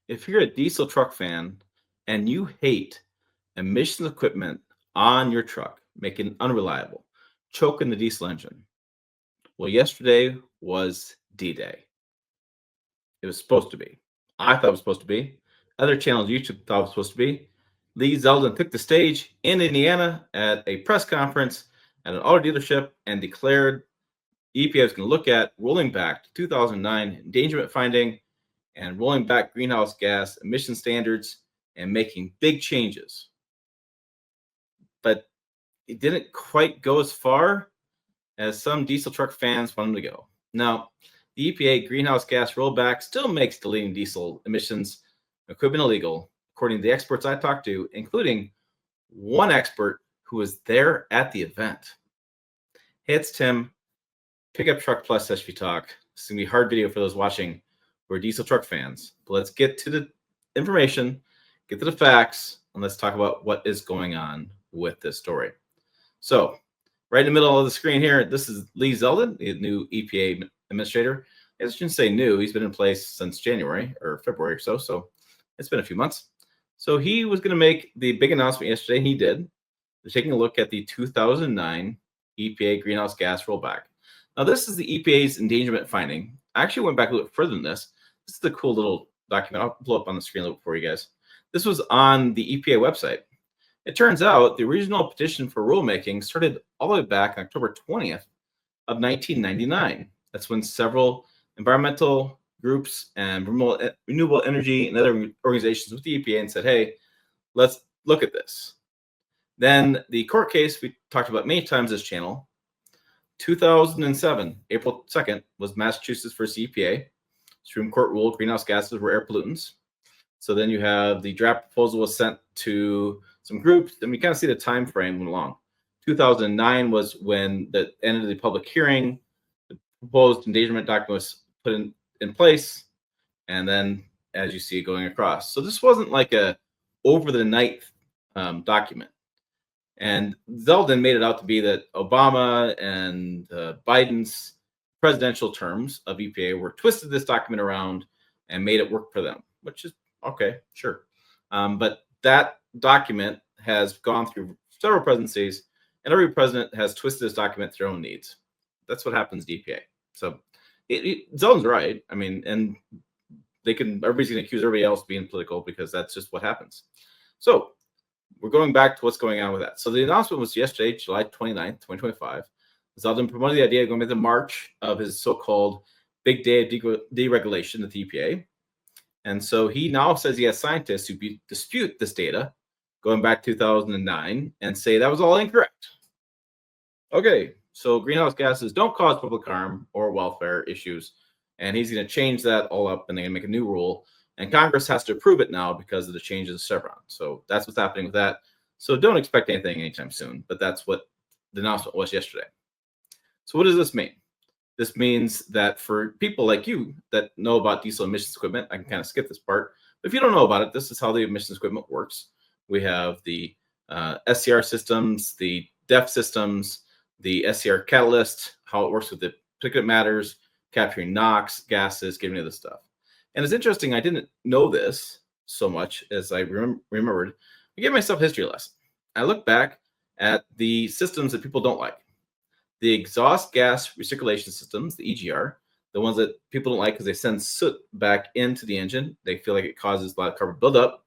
If you're a diesel truck fan and you hate emissions equipment on your truck, making it unreliable, choking the diesel engine, well, yesterday was D-Day. It was supposed to be. I thought it was supposed to be. Other channels YouTube thought it was supposed to be. Lee Zeldin took the stage in Indiana at a press conference at an auto dealership and declared EPA was going to look at rolling back to 2009 endangerment finding and rolling back greenhouse gas emission standards and making big changes. But it didn't quite go as far as some diesel truck fans want them to go. Now, the EPA greenhouse gas rollback still makes deleting diesel emissions equipment illegal, according to the experts I talked to, including one expert who was there at the event. Hey, it's Tim, Pickup Truck Plus SUV Talk. This is going to be a hard video for those watching who are diesel truck fans. But let's get to the information, get to the facts, and let's talk about what is going on with this story. So, right in the middle of the screen here, this is Lee Zeldin, the new EPA administrator. I shouldn't say new. He's been in place since January or February or so it's been a few months. So he was going to make the big announcement yesterday, and he did. They're taking a look at the 2009 EPA greenhouse gas rollback. Now, this is the EPA's endangerment finding. I actually went back a little bit further than this. This is a cool little document. I'll blow up on the screen a little bit for you guys. This was on the EPA website. It turns out the original petition for rulemaking started all the way back on October 20th of 1999. That's when several environmental groups and renewable energy and other organizations with the EPA and said, hey, let's look at this. Then the court case we talked about many times this channel, 2007, April 2nd, was Massachusetts versus EPA. Supreme Court ruled greenhouse gases were air pollutants. So then you have the draft proposal was sent to some groups, and we kind of see the time frame went along. 2009 was when the end of the public hearing, the proposed endangerment document was put in place, and then as you see going across. So this wasn't like a over the night document. And Zeldin made it out to be that Obama and Biden's presidential terms of EPA were twisted this document around and made it work for them, which is okay, sure. But that document has gone through several presidencies, and every president has twisted this document to their own needs. That's what happens to EPA. So Zeldin's right. I mean, and everybody's going to accuse everybody else of being political because that's just what happens. So we're going back to what's going on with that. So the announcement was yesterday, July 29th, 2025. Zeldin promoted the idea of going to the march of his so-called big day of deregulation at the EPA. And so he now says he has scientists who dispute this data going back to 2009 and say that was all incorrect. Okay, so greenhouse gases don't cause public harm or welfare issues. And he's going to change that all up, and they're going to make a new rule. And Congress has to approve it now because of the changes of Chevron. So that's what's happening with that. So don't expect anything anytime soon, but that's what the announcement was yesterday. So what does this mean? This means that for people like you that know about diesel emissions equipment, I can kind of skip this part. But if you don't know about it, this is how the emissions equipment works. We have the SCR systems, the DEF systems, the SCR catalyst, how it works with the particulate matters, capturing NOx, gases, giving you this stuff. And it's interesting, I didn't know this so much as I remembered. I gave myself a history lesson. I look back at the systems that people don't like. The exhaust gas recirculation systems, the EGR, the ones that people don't like because they send soot back into the engine. They feel like it causes a lot of carbon buildup,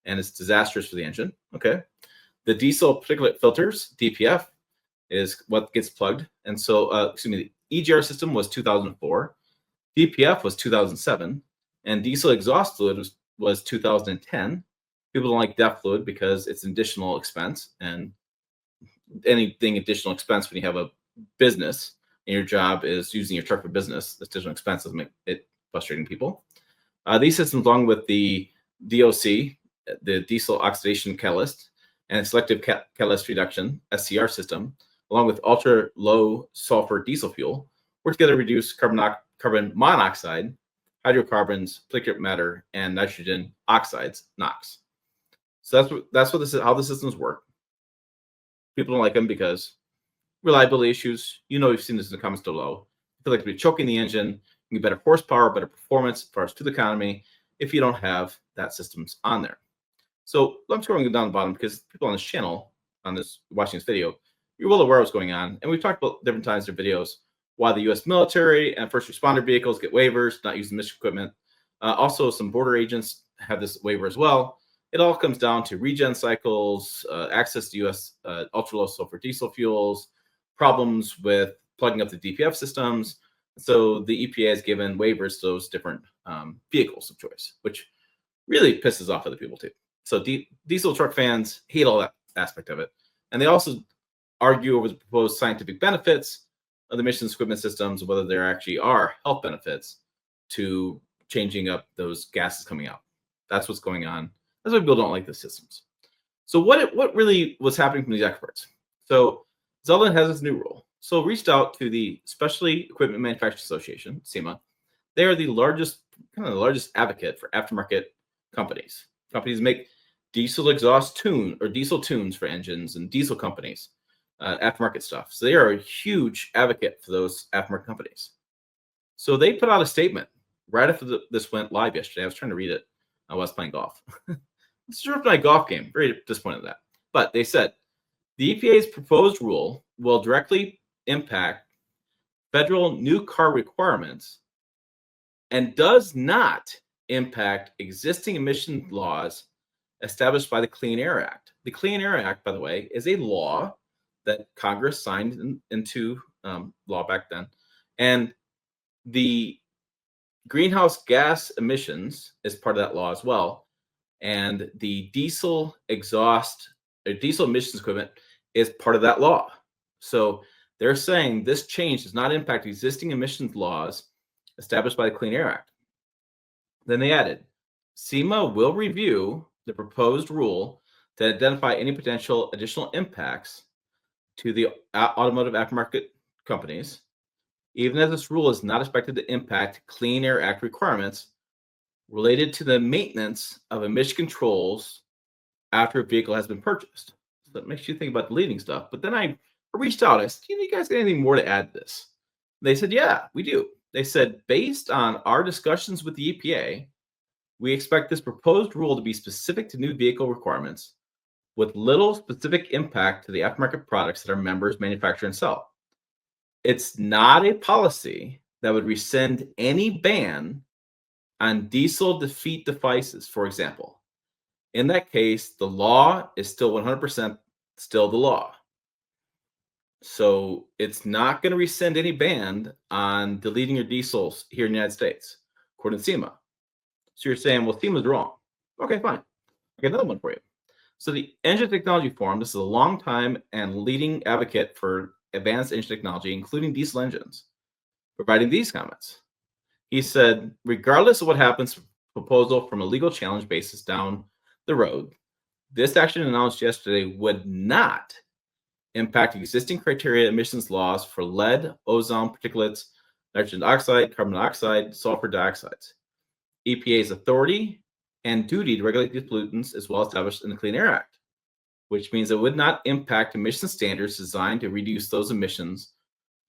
and it's disastrous for the engine. Okay. The diesel particulate filters, DPF, is what gets plugged. And so, the EGR system was 2004. DPF was 2007. And diesel exhaust fluid was 2010. People don't like DEF fluid because it's an additional expense. And anything additional expense when you have a business and your job is using your truck for business, additional expenses make it frustrating people. These systems, along with the DOC, the diesel oxidation catalyst, and selective catalyst reduction, SCR system, along with ultra low sulfur diesel fuel, work together to reduce carbon monoxide, hydrocarbons, particulate matter, and nitrogen oxides, NOx. So that's what this is, how the systems work. People don't like them because reliability issues. You've seen this in the comments below. I feel like we're choking the engine. You get better horsepower, better performance as far as to the economy, if you don't have that systems on there. So I'm scrolling down the bottom because people on this channel, on this watching this video, you're well aware of what's going on. And we've talked about different times in videos why the U.S. military and first responder vehicles get waivers, not using mission equipment. Also, some border agents have this waiver as well. It all comes down to regen cycles, access to U.S. Ultra low sulfur diesel fuels, problems with plugging up the DPF systems. So the EPA has given waivers to those different vehicles of choice, which really pisses off other people too. So diesel truck fans hate all that aspect of it. And they also argue over the proposed scientific benefits of the emissions equipment systems, whether there actually are health benefits to changing up those gases coming out. That's what's going on. That's why people don't like the systems. So what really was happening from these experts? So Zeldin has this new rule. So reached out to the Specialty Equipment Manufacturers Association, SEMA. They are the largest advocate for aftermarket companies. Companies make diesel exhaust diesel tunes for engines, and diesel companies, aftermarket stuff. So they are a huge advocate for those aftermarket companies. So they put out a statement right after this went live yesterday. I was trying to read it. I was playing golf. It's a my golf game. Very disappointed with that. But they said the EPA's proposed rule will directly impact federal new car requirements and does not impact existing emission laws established by the Clean Air Act. The Clean Air Act, by the way, is a law that Congress signed into law back then. And the greenhouse gas emissions is part of that law as well. And the diesel exhaust or diesel emissions equipment is part of that law. So they're saying this change does not impact existing emissions laws established by the Clean Air Act. Then they added, SEMA will review the proposed rule to identify any potential additional impacts to the automotive aftermarket companies, even as this rule is not expected to impact Clean Air Act requirements related to the maintenance of emission controls after a vehicle has been purchased. So that makes you think about deleting stuff. But then I reached out. I said, you guys got anything more to add to this? They said, yeah, we do. They said, based on our discussions with the EPA, we expect this proposed rule to be specific to new vehicle requirements with little specific impact to the aftermarket products that our members manufacture and sell. It's not a policy that would rescind any ban on diesel defeat devices, for example. In that case, the law is still 100% still the law. So it's not going to rescind any ban on deleting your diesels here in the United States, according to SEMA. So you're saying, well, SEMA's wrong. Okay, fine. I got another one for you. So the Engine Technology Forum, this is a long time and leading advocate for advanced engine technology, including diesel engines, providing these comments. He said, regardless of what happens, proposal from a legal challenge basis down the road, this action announced yesterday would not impact existing criteria emissions laws for lead, ozone, particulates, nitrogen oxide, carbon dioxide, sulfur dioxides. EPA's authority and duty to regulate these pollutants is well established in the Clean Air Act, which means it would not impact emission standards designed to reduce those emissions,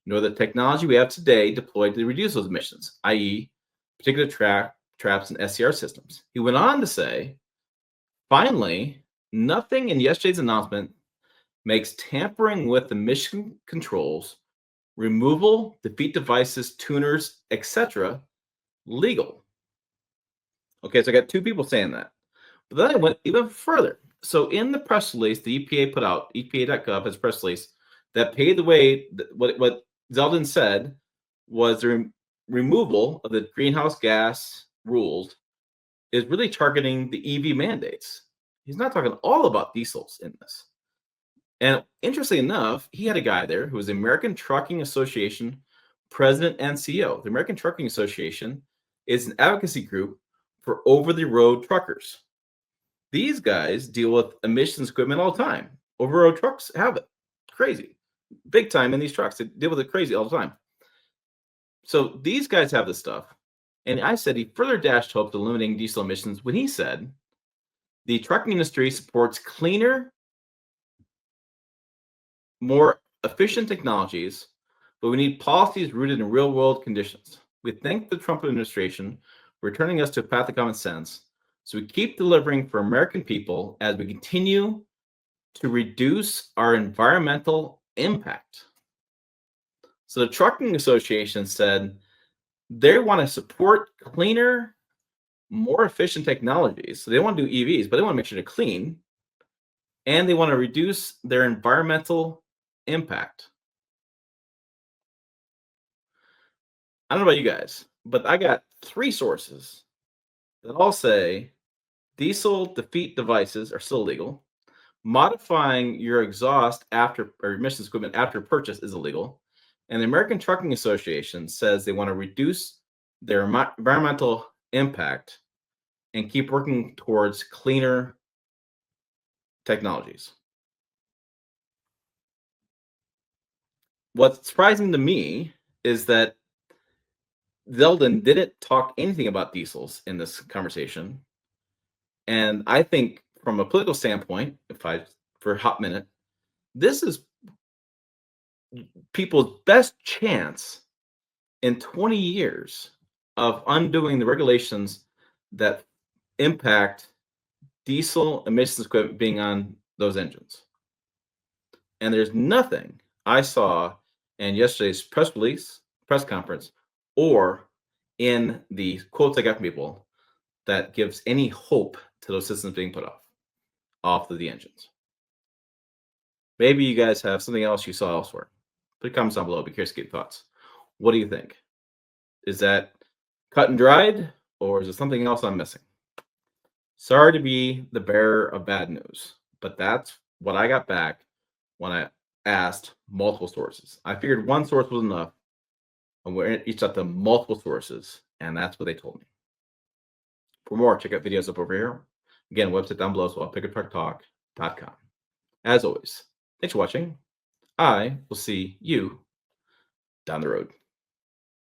nor the technology we have today deployed to reduce those emissions, i.e., particular traps and SCR systems. He went on to say, finally, nothing in yesterday's announcement makes tampering with emission controls, removal, defeat devices, tuners, etc., legal. Okay, so I got two people saying that. But then I went even further. So in the press release the EPA put out, EPA.gov has a press release that paved the way. What Zeldin said was the removal of the greenhouse gas rules is really targeting the EV mandates. He's not talking all about diesels in this. And interestingly enough, he had a guy there who was the American Trucking Association president and CEO. The American Trucking Association is an advocacy group for over-the-road truckers. These guys deal with emissions equipment all the time. Over-the-road trucks have it. Crazy. Big time in these trucks. They deal with it crazy all the time. So these guys have this stuff. And I said he further dashed hope to eliminating diesel emissions when he said the trucking industry supports cleaner, more efficient technologies, but we need policies rooted in real-world conditions. We thank the Trump administration returning us to a path of common sense. So we keep delivering for American people as we continue to reduce our environmental impact. So the Trucking Association said they want to support cleaner, more efficient technologies. So they want to do EVs, but they want to make sure they're clean and they want to reduce their environmental impact. I don't know about you guys, but I got 3 sources that all say diesel defeat devices are still illegal. Modifying your exhaust after or emissions equipment after purchase is illegal. And the American Trucking Association says they want to reduce their environmental impact and keep working towards cleaner technologies. What's surprising to me is that Zeldin didn't talk anything about diesels in this conversation. And I think from a political standpoint, for a hot minute, this is people's best chance in 20 years of undoing the regulations that impact diesel emissions equipment being on those engines. And there's nothing I saw in yesterday's press conference, or in the quotes I got from people that gives any hope to those systems being put off of the engines. Maybe you guys have something else you saw elsewhere. Put comments down below. Be curious to get your thoughts. What do you think? Is that cut and dried, or is it something else I'm missing? Sorry to be the bearer of bad news, but that's what I got back when I asked multiple sources. I figured one source was enough, and we're each up to multiple sources, and that's what they told me. For more, check out videos up over here. Again, website down below as well, pickup.talk.com. As always, thanks for watching. I will see you down the road.